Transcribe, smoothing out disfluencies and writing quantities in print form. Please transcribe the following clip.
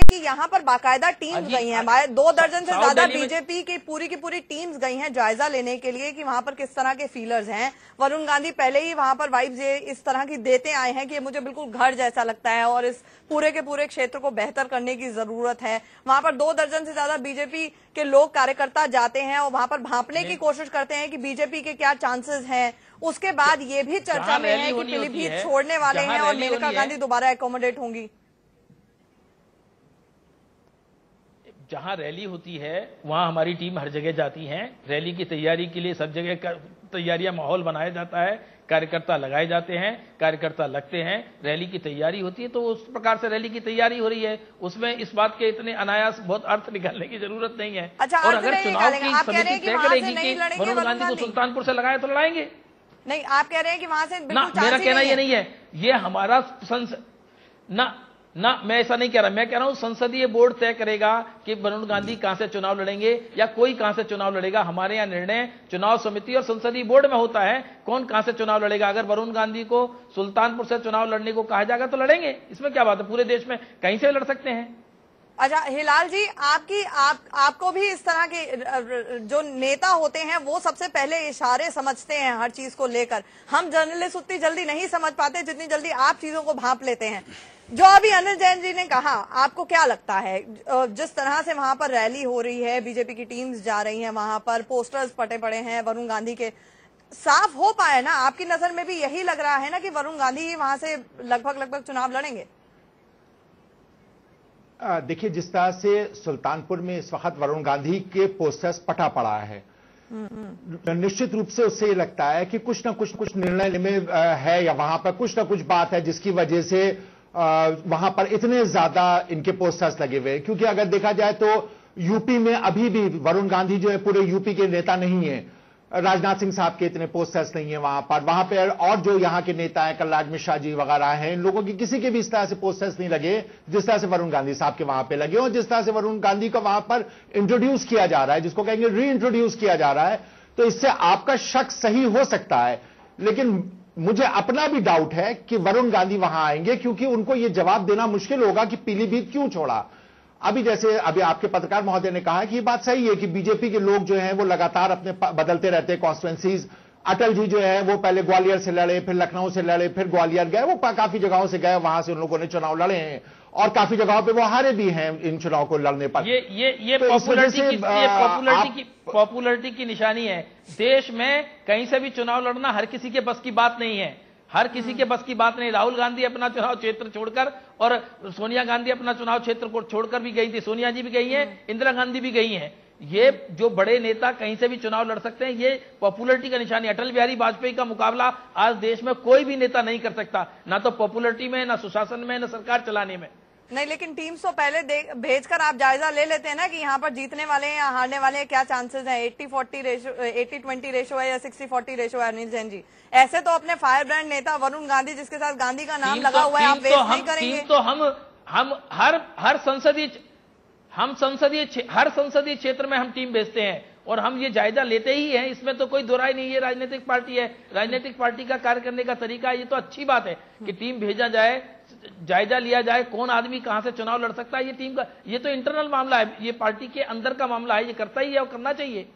कि यहाँ पर बाकायदा टीम्स गई हैं, 2 दर्जन से ज्यादा बीजेपी की पूरी टीम्स गई हैं जायजा लेने के लिए कि वहां पर किस तरह के फीलर्स हैं। वरुण गांधी पहले ही वहां पर वाइब्स ये इस तरह की देते आए हैं कि मुझे बिल्कुल घर जैसा लगता है और इस पूरे के पूरे क्षेत्र को बेहतर करने की जरूरत है। वहां पर 2 दर्जन से ज्यादा बीजेपी के लोग कार्यकर्ता जाते हैं और वहां पर भांपने की कोशिश करते हैं कि बीजेपी के क्या चांसेस हैं। उसके बाद ये भी चर्चा में है कि पीलीभीत छोड़ने वाले हैं और मेनका गांधी दोबारा एकोमोडेट होंगी। जहां रैली होती है वहां हमारी टीम हर जगह जाती है। रैली की तैयारी के लिए सब जगह तैयारियां, माहौल बनाया जाता है, कार्यकर्ता लगाए जाते हैं, कार्यकर्ता लगते हैं, रैली की तैयारी होती है। तो उस प्रकार से रैली की तैयारी हो रही है, उसमें इस बात के इतने अनायास बहुत अर्थ निकालने की जरूरत नहीं है। और अगर चुनाव की समिति तय करेगी कि वरुण गांधी को सुल्तानपुर से लगाए तो लड़ाएंगे। नहीं, आप कह रहे हैं कि वहां से ना, मेरा कहना ये नहीं है, ये हमारा ना मैं ऐसा नहीं कह रहा। मैं कह रहा हूं संसदीय बोर्ड तय करेगा कि वरुण गांधी कहां से चुनाव लड़ेंगे या कोई कहां से चुनाव लड़ेगा। हमारे यहां निर्णय चुनाव समिति और संसदीय बोर्ड में होता है कौन कहां से चुनाव लड़ेगा। अगर वरुण गांधी को सुल्तानपुर से चुनाव लड़ने को कहा जाएगा तो लड़ेंगे, इसमें क्या बात है, पूरे देश में कहीं से लड़ सकते हैं। अच्छा हिलाल जी, आपको भी इस तरह के जो नेता होते हैं वो सबसे पहले इशारे समझते हैं हर चीज को लेकर। हम जर्नलिस्ट उतनी जल्दी नहीं समझ पाते जितनी जल्दी आप चीजों को भांप लेते हैं। जो अभी अनिल जैन जी ने कहा, आपको क्या लगता है जिस तरह से वहां पर रैली हो रही है, बीजेपी की टीम्स जा रही हैं, वहां पर पोस्टर्स फटे पड़े हैं वरुण गांधी के, साफ हो पाए ना, आपकी नजर में भी यही लग रहा है ना कि वरुण गांधी वहां से लगभग चुनाव लड़ेंगे? देखिए, जिस तरह से सुल्तानपुर में इस वक्त वरुण गांधी के पोस्टर्स पटा पड़ा है, निश्चित रूप से उससे ये लगता है कि कुछ ना कुछ निर्णय में है या वहां पर कुछ ना कुछ बात है जिसकी वजह से वहां पर इतने ज्यादा इनके पोस्टर्स लगे हुए। क्योंकि अगर देखा जाए तो यूपी में अभी भी वरुण गांधी जो है पूरे यूपी के नेता नहीं है। राजनाथ सिंह साहब के इतने पोस्टर्स नहीं है वहां पर और जो यहां के नेता हैं, कलराज मिश्रा जी वगैरह हैं, इन लोगों के किसी के भी इस तरह से पोस्टर्स नहीं लगे जिस तरह से वरुण गांधी साहब के वहां पे लगे और जिस तरह से वरुण गांधी को वहां पर इंट्रोड्यूस किया जा रहा है, जिसको कहेंगे री इंट्रोड्यूस किया जा रहा है। तो इससे आपका शक सही हो सकता है, लेकिन मुझे अपना भी डाउट है कि वरुण गांधी वहां आएंगे, क्योंकि उनको यह जवाब देना मुश्किल होगा कि पीलीभीत क्यों छोड़ा। जैसे अभी आपके पत्रकार महोदय ने कहा कि ये बात सही है कि बीजेपी के लोग जो हैं वो लगातार अपने बदलते रहते हैं कॉन्स्टिट्यूएंसीज। अटल जी जो है वो पहले ग्वालियर से लड़े, फिर लखनऊ से लड़े, फिर ग्वालियर गए, वो काफी जगहों से गए, वहां से उन लोगों ने चुनाव लड़े हैं और काफी जगहों पे वो हारे भी हैं इन चुनाव को लड़ने पर। ये तो पॉपुलरिटी की निशानी है। देश में कहीं से भी चुनाव लड़ना हर किसी के बस की बात नहीं है, हर किसी के बस की बात नहीं। राहुल गांधी अपना चुनाव क्षेत्र छोड़कर और सोनिया गांधी अपना चुनाव क्षेत्र को छोड़कर भी गई थी, सोनिया जी भी गई हैं, इंदिरा गांधी भी गई हैं। ये जो बड़े नेता कहीं से भी चुनाव लड़ सकते हैं, ये पॉपुलरिटी का निशानी। अटल बिहारी वाजपेयी का मुकाबला आज देश में कोई भी नेता नहीं कर सकता, ना तो पॉपुलरिटी में, ना सुशासन में, ना सरकार चलाने में। नहीं, लेकिन टीम्स तो पहले भेजकर आप जायजा ले लेते हैं ना कि यहाँ पर जीतने वाले हैं या हारने वाले हैं, क्या चांसेस हैं, 80-40 रेशो, 80-20 रेशो है या 60-40 रेशो है। अनिल जैन जी, ऐसे तो अपने फायर ब्रांड नेता वरुण गांधी, जिसके साथ गांधी का नाम लगा हुआ है, आप वेस्ट नहीं करेंगे। तो हम हर संसदीय क्षेत्र में हम टीम भेजते हैं और हम ये जायजा लेते ही हैं, इसमें तो कोई दो राय नहीं है। राजनीतिक पार्टी है, राजनीतिक पार्टी का कार्य करने का तरीका है। ये तो अच्छी बात है कि टीम भेजा जाए, जायजा लिया जाए कौन आदमी कहां से चुनाव लड़ सकता है। ये टीम का, ये तो इंटरनल मामला है, ये पार्टी के अंदर का मामला है, ये करता ही है और करना चाहिए।